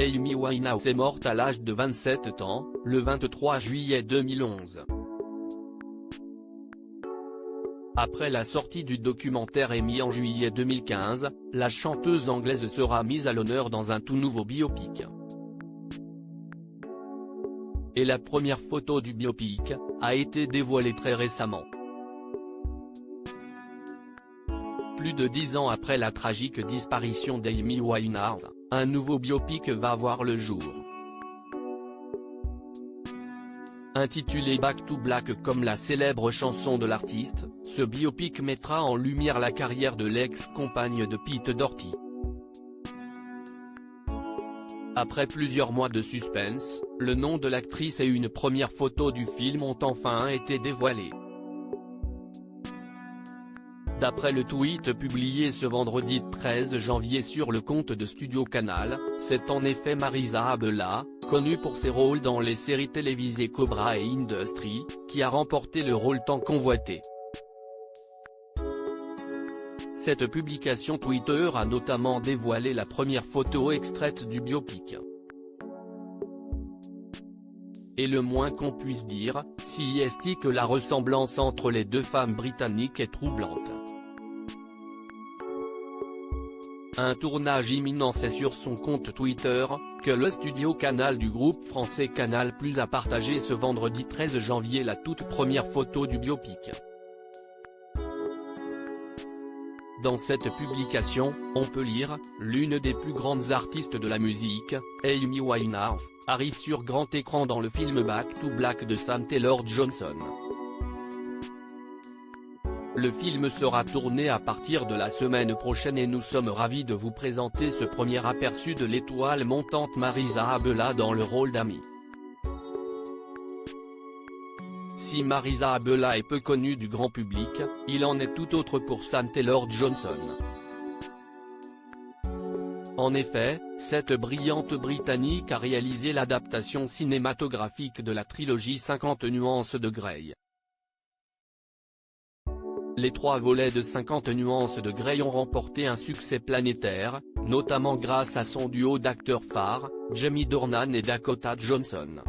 Amy Winehouse est morte à l'âge de 27 ans, le 23 juillet 2011. Après la sortie du documentaire Amy en juillet 2015, la chanteuse anglaise sera mise à l'honneur dans un tout nouveau biopic. Et la première photo du biopic a été dévoilée très récemment. Plus de 10 ans après la tragique disparition d'Amy Winehouse, un nouveau biopic va voir le jour. Intitulé Back to Black comme la célèbre chanson de l'artiste, ce biopic mettra en lumière la carrière de l'ex-compagne de Pete Doherty. Après plusieurs mois de suspense, le nom de l'actrice et une première photo du film ont enfin été dévoilés. D'après le tweet publié ce vendredi 13 janvier sur le compte de Studio Canal, c'est en effet Marisa Abela, connue pour ses rôles dans les séries télévisées Cobra et Industry, qui a remporté le rôle tant convoité. Cette publication Twitter a notamment dévoilé la première photo extraite du biopic. Et le moins qu'on puisse dire, si est que la ressemblance entre les deux femmes britanniques est troublante. Un tournage imminent, c'est sur son compte Twitter, que le studio Canal du groupe français Canal+ a partagé ce vendredi 13 janvier la toute première photo du biopic. Dans cette publication, on peut lire « L'une des plus grandes artistes de la musique, Amy Winehouse, arrive sur grand écran dans le film Back to Black de Sam Taylor Johnson ». Le film sera tourné à partir de la semaine prochaine et nous sommes ravis de vous présenter ce premier aperçu de l'étoile montante Marisa Abela dans le rôle d'Amy. Si Marisa Abela est peu connue du grand public, il en est tout autre pour Sam Taylor Johnson. En effet, cette brillante Britannique a réalisé l'adaptation cinématographique de la trilogie 50 nuances de Grey. Les 3 volets de 50 nuances de Grey ont remporté un succès planétaire, notamment grâce à son duo d'acteurs phares, Jamie Dornan et Dakota Johnson.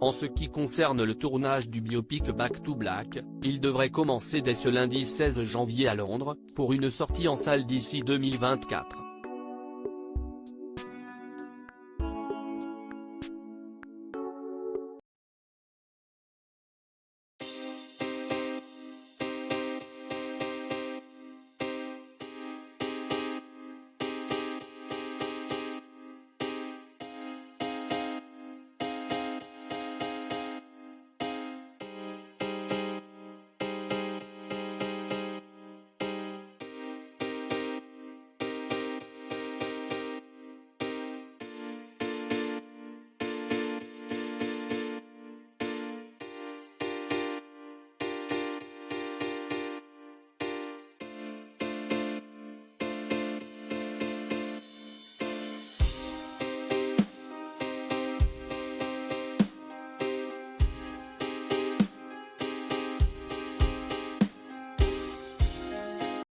En ce qui concerne le tournage du biopic Back to Black, il devrait commencer dès ce lundi 16 janvier à Londres, pour une sortie en salle d'ici 2024.